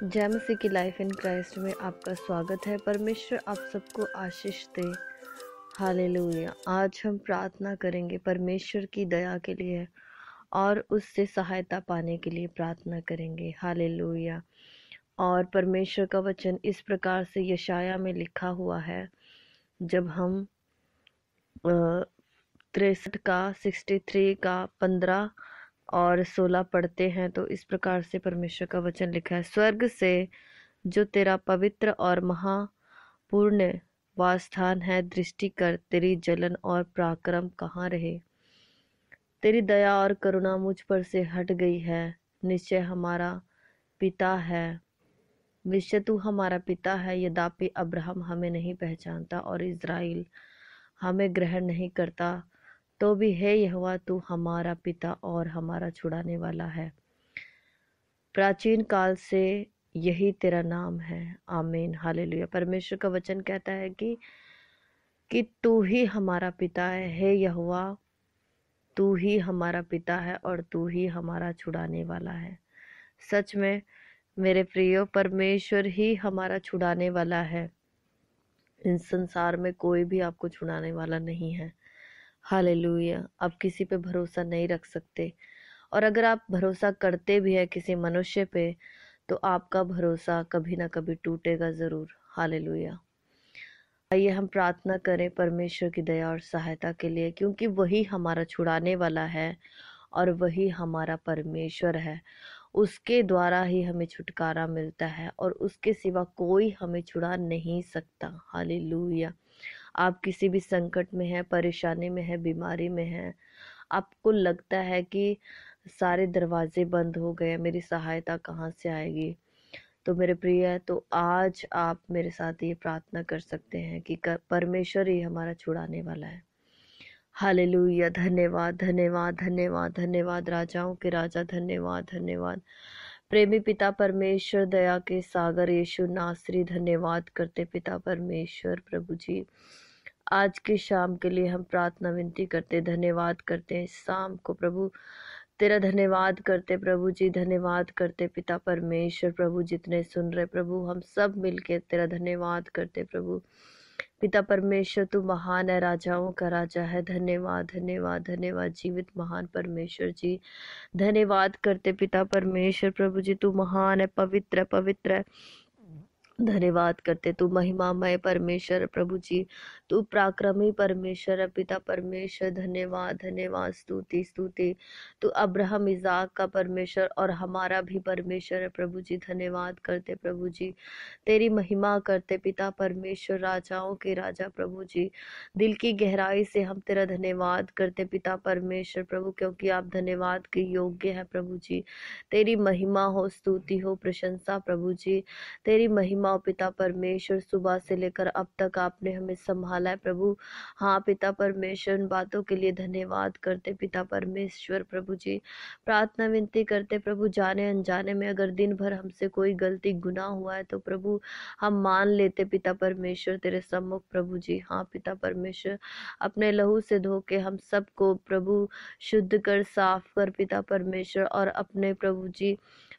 जय मसीह की life in Christ में आपका स्वागत है। परमेश्वर आप सबको आशीष दे। हालेलुया। आज हम प्रार्थना करेंगे परमेश्वर की दया के लिए और उससे सहायता पाने के लिए प्रार्थना करेंगे। हालेलुया। और परमेश्वर का वचन इस प्रकार से यशाया में लिखा हुआ है। जब हम 63 का 63 का 15 और 16 पढ़ते हैं तो इस प्रकार से परमेश्वर का वचन लिखा है। स्वर्ग से जो तेरा पवित्र और महापूर्ण वासस्थान है, दृष्टि कर, तेरी जलन और पराक्रम कहाँ रहे। तेरी दया और करुणा मुझ पर से हट गई है। निश्चय हमारा पिता है, निश्चय तू हमारा पिता है। यद्यपि अब्राहम हमें नहीं पहचानता और इज़राइल हमें ग्रहण नहीं करता, तो भी हे यहोवा तू हमारा पिता और हमारा छुड़ाने वाला है। प्राचीन काल से यही तेरा नाम है। आमीन। हालेलुया। परमेश्वर का वचन कहता है कि तू ही हमारा पिता है। हे यहोवा तू ही हमारा पिता है और तू ही हमारा छुड़ाने वाला है। सच में मेरे प्रियो, परमेश्वर ही हमारा छुड़ाने वाला है। इस संसार में कोई भी आपको छुड़ाने वाला नहीं है। हालेलुया। आप किसी पे भरोसा नहीं रख सकते, और अगर आप भरोसा करते भी है किसी मनुष्य पे तो आपका भरोसा कभी ना कभी टूटेगा जरूर। हालेलुया। आइए हम प्रार्थना करें परमेश्वर की दया और सहायता के लिए, क्योंकि वही हमारा छुड़ाने वाला है और वही हमारा परमेश्वर है। उसके द्वारा ही हमें छुटकारा मिलता है और उसके सिवा कोई हमें छुड़ा नहीं सकता। हालेलुया। आप किसी भी संकट में हैं, परेशानी में हैं, बीमारी में हैं, आपको लगता है कि सारे दरवाजे बंद हो गए, मेरी सहायता कहाँ से आएगी, तो मेरे प्रिय, तो आज आप मेरे साथ ये प्रार्थना कर सकते हैं कि परमेश्वर ही हमारा छुड़ाने वाला है। हालेलुया। धन्यवाद धन्यवाद धन्यवाद धन्यवाद राजाओं के राजा, धन्यवाद धन्यवाद। प्रेमी पिता परमेश्वर, दया के सागर यीशु नासरी, धन्यवाद करते पिता परमेश्वर प्रभु जी। आज की शाम के लिए हम प्रार्थना विनती करते, धन्यवाद करते हैं। इस शाम को प्रभु तेरा धन्यवाद करते प्रभु जी, धन्यवाद करते पिता परमेश्वर प्रभु। जितने सुन रहे प्रभु, हम सब मिलके तेरा धन्यवाद करते प्रभु। पिता परमेश्वर तू महान है, राजाओं का राजा है। धन्यवाद धन्यवाद धन्यवाद जीवित महान परमेश्वर जी। धन्यवाद करते पिता परमेश्वर प्रभु जी, तू महान है, पवित्र है, पवित्र है। धन्यवाद करते तू महिमामय परमेश्वर प्रभु जी, तू पराक्रमी परमेश्वर है पिता परमेश्वर। धन्यवाद धन्यवाद, स्तुति स्तुति। तू अब्राहम इज़ाक का परमेश्वर और हमारा भी परमेश्वर है प्रभु जी। धन्यवाद करते प्रभु जी, तेरी महिमा करते पिता परमेश्वर, राजाओं के राजा प्रभु जी। दिल की गहराई से हम तेरा धन्यवाद करते पिता परमेश्वर प्रभु, क्योंकि आप धन्यवाद के योग्य है प्रभु जी। तेरी महिमा हो, स्तुति हो, प्रशंसा प्रभु जी। तेरी महिमा हो पिता परमेश्वर। सुबह से लेकर अब तक आपने हमें संभाला है प्रभु। हाँ पिता परमेश्वर, उन बातों के लिए धन्यवाद करते पिता परमेश्वर प्रभु जी। प्रार्थना विनती करते प्रभु, जाने अनजाने में अगर दिन भर हमसे कोई गलती गुनाह हुआ है तो प्रभु हम मान लेते पिता परमेश्वर तेरे सम्मुख प्रभु जी। हाँ पिता परमेश्वर, अपने लहू से धो के हम सबको प्रभु शुद्ध कर, साफ कर पिता परमेश्वर, और अपने प्रभु जी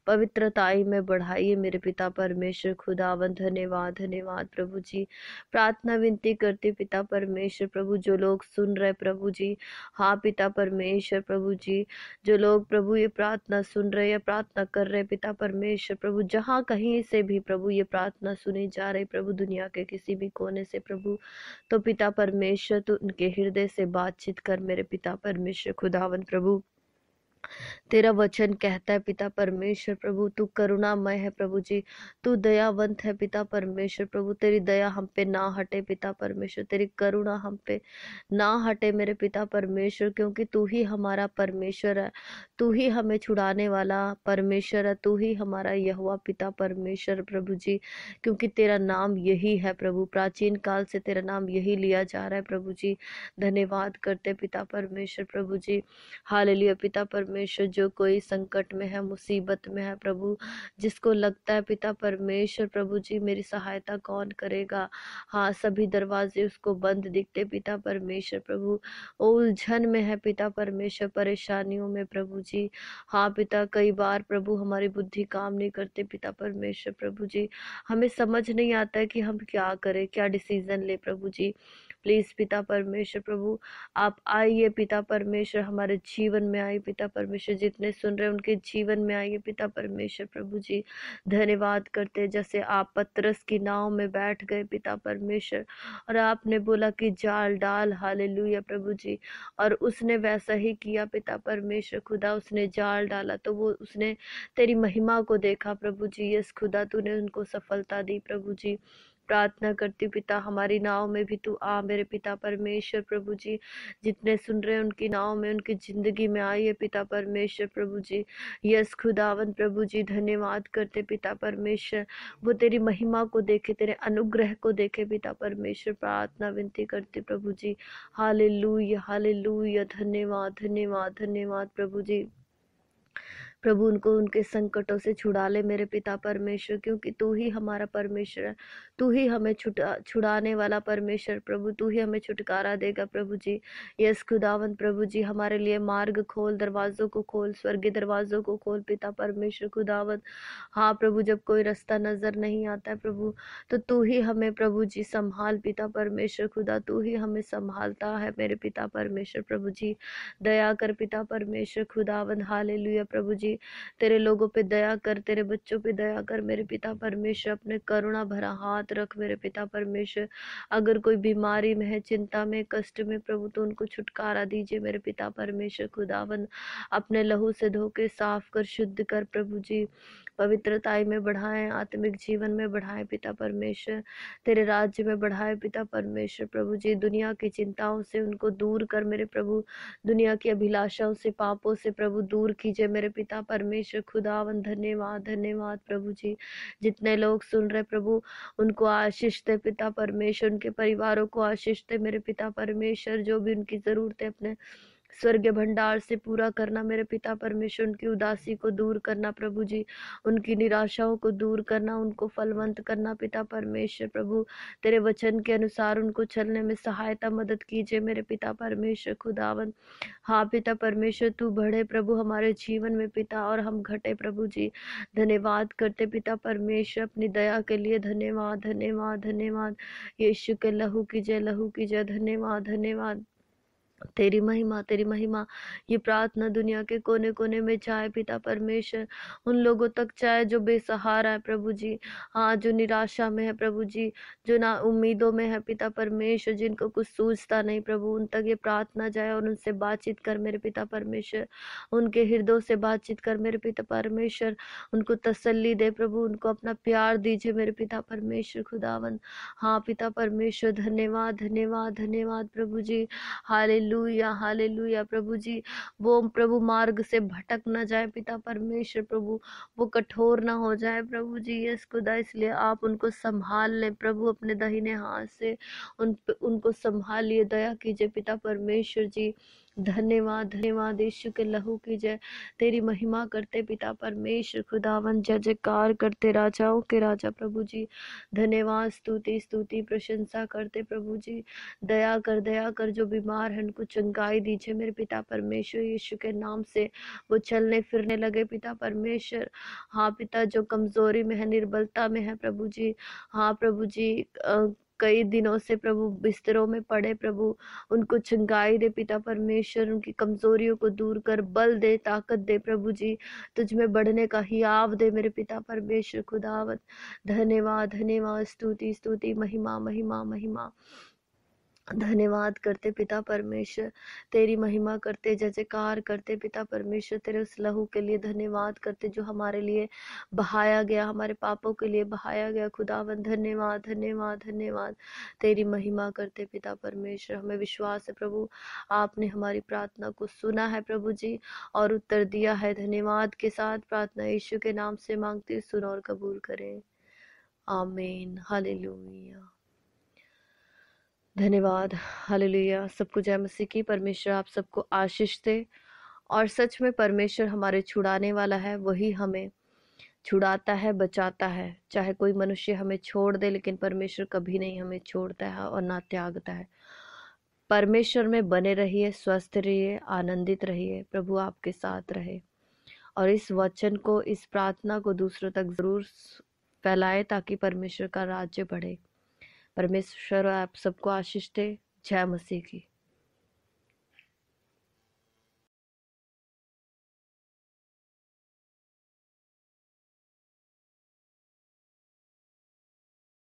पवित्रताई में बढ़ाइए मेरे पिता परमेश्वर खुदावन। धन्यवाद धन्यवाद प्रभु जी। प्रार्थना विनती करते पिता परमेश्वर प्रभु, जो लोग सुन रहे प्रभु जी, हाँ पिता परमेश्वर प्रभु जी, जो लोग प्रभु ये प्रार्थना सुन रहे या प्रार्थना कर रहे पिता परमेश्वर प्रभु, जहाँ कहीं से भी प्रभु ये प्रार्थना सुनी जा रही प्रभु, दुनिया के किसी भी कोने से प्रभु, तो पिता परमेश्वर तू उनके हृदय से बातचीत कर मेरे पिता परमेश्वर खुदावन प्रभु। तेरा वचन कहता है पिता परमेश्वर प्रभु, तू करुणामय है प्रभु जी, तू दयावंत है पिता परमेश्वर प्रभु। तेरी दया हम पे ना हटे पिता परमेश्वर, तेरी करुणा हम पे ना हटे मेरे पिता परमेश्वर, क्योंकि तू ही हमारा परमेश्वर है, तू ही हमें छुड़ाने वाला परमेश्वर है, तू ही हमारा यहोवा पिता परमेश्वर प्रभु जी। क्योंकि तेरा नाम यही है प्रभु, प्राचीन काल से तेरा नाम यही लिया जा रहा है प्रभु जी। धन्यवाद करते पिता परमेश्वर प्रभु जी। हालेलुया पिता परमेश्वर परमेश्वर, जो कोई संकट में है, मुसीबत में है प्रभु, जिसको लगता है पिता परमेश्वर प्रभु जी मेरी सहायता कौन करेगा, हाँ सभी दरवाजे उसको बंद दिखते पिता परमेश्वर प्रभु, वो उलझन में है पिता परमेश्वर, परेशानियों में प्रभु जी। हाँ पिता, कई बार प्रभु हमारी बुद्धि काम नहीं करते पिता परमेश्वर प्रभु जी, हमें समझ नहीं आता है कि हम क्या करें, क्या डिसीजन ले प्रभु जी। प्लीज पिता परमेश्वर प्रभु, आप आइए पिता परमेश्वर, हमारे जीवन में आइए पिता परमेश्वर, जितने सुन रहे हैं उनके जीवन में आइए पिता परमेश्वर प्रभु जी। धन्यवाद करते हैं, जैसे आप पतरस की नाव में बैठ गए पिता परमेश्वर, और आपने बोला कि जाल डाल, हालेलुया प्रभु जी, और उसने वैसा ही किया पिता परमेश्वर खुदा, उसने जाल डाला तो वो उसने तेरी महिमा को देखा प्रभु जी। यस खुदा, तूने उनको सफलता दी प्रभु जी। प्रार्थना करती पिता, हमारी नाव में भी तू आ मेरे पिता परमेश्वर प्रभु जी, जितने सुन रहे हैं उनकी नाव में, उनकी जिंदगी में आइए पिता परमेश्वर प्रभु जी। यस खुदावन प्रभु जी, धन्यवाद करते पिता परमेश्वर, वो तेरी महिमा को देखे, तेरे अनुग्रह को देखे पिता परमेश्वर। प्रार्थना विनती करते प्रभु जी। हालेलुया हालेलुया, धन्यवाद धन्यवाद धन्यवाद प्रभु जी। प्रभु उनको उनके संकटों से छुड़ा ले मेरे पिता परमेश्वर, क्योंकि तू ही हमारा परमेश्वर है, तू ही हमें छुड़ाने वाला परमेश्वर प्रभु, तू ही हमें छुटकारा देगा प्रभु जी। यस खुदावन प्रभु जी, हमारे लिए मार्ग खोल, दरवाजों को खोल, स्वर्गीय दरवाजों को खोल पिता परमेश्वर खुदावन। हाँ प्रभु, जब कोई रास्ता नजर नहीं आता है प्रभु, तो तू ही हमें प्रभु जी संभाल पिता परमेश्वर खुदा, तू ही हमें संभालता है मेरे पिता परमेश्वर प्रभु जी। दया कर पिता परमेश्वर खुदावन, हालेलुया प्रभु जी, तेरे लोगों पे दया कर, तेरे बच्चों पे दया कर मेरे पिता परमेश्वर, अपने करुणा भरा हाथ रख मेरे पिता परमेश्वर। अगर कोई बीमारी में है, चिंता में, कष्ट में प्रभु, तो उनको छुटकारा दीजिए मेरे पिता परमेश्वर खुदावन। अपने लहू से धो के साफ कर, शुद्ध कर प्रभु जी, पवित्रताई में बढ़ाएं, आत्मिक जीवन में बढ़ाएं पिता परमेश्वर, तेरे राज्य में बढ़ाएं पिता परमेश्वर प्रभु जी। दुनिया की चिंताओं से उनको दूर कर मेरे प्रभु, दुनिया की अभिलाषाओं से, पापों से प्रभु दूर कीजिए मेरे पिता परमेश्वर खुदावन। धन्यवाद धन्यवाद प्रभु जी। जितने लोग सुन रहे प्रभु, उनको आशीष दे पिता परमेश्वर, उनके परिवारों को आशीष दे मेरे पिता परमेश्वर, जो भी उनकी जरूरत है अपने स्वर्गीय भंडार से पूरा करना मेरे पिता परमेश्वर, उनकी उदासी को दूर करना प्रभु जी, उनकी निराशाओं को दूर करना, उनको फलवंत करना पिता परमेश्वर प्रभु। तेरे वचन के अनुसार उनको चलने में सहायता मदद कीजिए मेरे पिता परमेश्वर खुदावन। हाँ पिता परमेश्वर, तू बढ़े प्रभु हमारे जीवन में पिता, और हम घटे प्रभु जी। धन्यवाद करते पिता परमेश्वर अपनी दया के लिए, धन्यवाद धन्यवाद धन्यवाद। यीशु के लहू की जय, लहू की जय, धन्यवाद धन्यवाद। तेरी महिमा तेरी महिमा, ये प्रार्थना दुनिया के कोने कोने में जाए पिता परमेश्वर, उन लोगों तक जाए जो बेसहारा है प्रभु जी। हाँ, जो निराशा में है प्रभु जी, जो ना उम्मीदों में है पिता परमेश्वर, जिनको कुछ सूझता नहीं प्रभु, उन तक ये प्रार्थना जाए, और उनसे बातचीत कर मेरे पिता परमेश्वर, उनके हृदय से बातचीत कर मेरे पिता परमेश्वर, उनको तसल्ली दे प्रभु, उनको अपना प्यार दीजिए मेरे पिता परमेश्वर खुदावन। हाँ पिता परमेश्वर, धन्यवाद धन्यवाद धन्यवाद प्रभु जी। हालेलुया हालेलुया प्रभु जी। वो प्रभु मार्ग से भटक न जाए पिता परमेश्वर प्रभु, वो कठोर ना हो जाए प्रभु जी। यस खुदा, इसलिए आप उनको संभाल लें प्रभु अपने दाहिने हाथ से, उनको संभालिए, दया कीजिए पिता परमेश्वर जी। धन्यवाद धन्यवाद, यीशु के लहू की जय, तेरी महिमा करते पिता परमेश्वर खुदावन, जय जयकार करते राजाओं के राजा प्रभु जी। धन्यवाद, स्तुति स्तुति प्रशंसा करते प्रभु जी। दया कर, जो बीमार है उनको चंगाई दीजिए मेरे पिता परमेश्वर, यीशु के नाम से वो चलने फिरने लगे पिता परमेश्वर। हाँ पिता, जो कमजोरी में है, निर्बलता में है प्रभु जी, हाँ प्रभु जी, कई दिनों से प्रभु बिस्तरों में पड़े प्रभु, उनको चंगाई दे पिता परमेश्वर, उनकी कमजोरियों को दूर कर, बल दे, ताकत दे प्रभु जी, तुझ में बढ़ने का हियाव दे मेरे पिता परमेश्वर खुदावत। धन्यवाद धन्यवाद, स्तुति स्तुति, महिमा महिमा महिमा। धन्यवाद करते पिता परमेश्वर, तेरी महिमा करते, जय जयकार करते पिता परमेश्वर, तेरे उस लहू के लिए धन्यवाद करते जो हमारे लिए बहाया गया, हमारे पापों के लिए बहाया गया खुदावन। धन्यवाद धन्यवाद धन्यवाद, तेरी महिमा करते पिता परमेश्वर। हमें विश्वास है प्रभु, आपने हमारी प्रार्थना को सुना है प्रभु जी, और उत्तर दिया है। धन्यवाद के साथ प्रार्थना यीशु के नाम से मांगते, सुन और कबूल करें, आमीन हालेलुया। धन्यवाद हालेलुया। सबको जय मसीह की, परमेश्वर आप सबको आशीष दे, और सच में परमेश्वर हमारे छुड़ाने वाला है, वही हमें छुड़ाता है, बचाता है। चाहे कोई मनुष्य हमें छोड़ दे, लेकिन परमेश्वर कभी नहीं हमें छोड़ता है और ना त्यागता है। परमेश्वर में बने रहिए, स्वस्थ रहिए, आनंदित रहिए। प्रभु आपके साथ रहे और इस वचन को, इस प्रार्थना को दूसरों तक जरूर फैलाए, ताकि परमेश्वर का राज्य बढ़े। परमेश्वर आप सबको आशीष दे। जय मसीह की।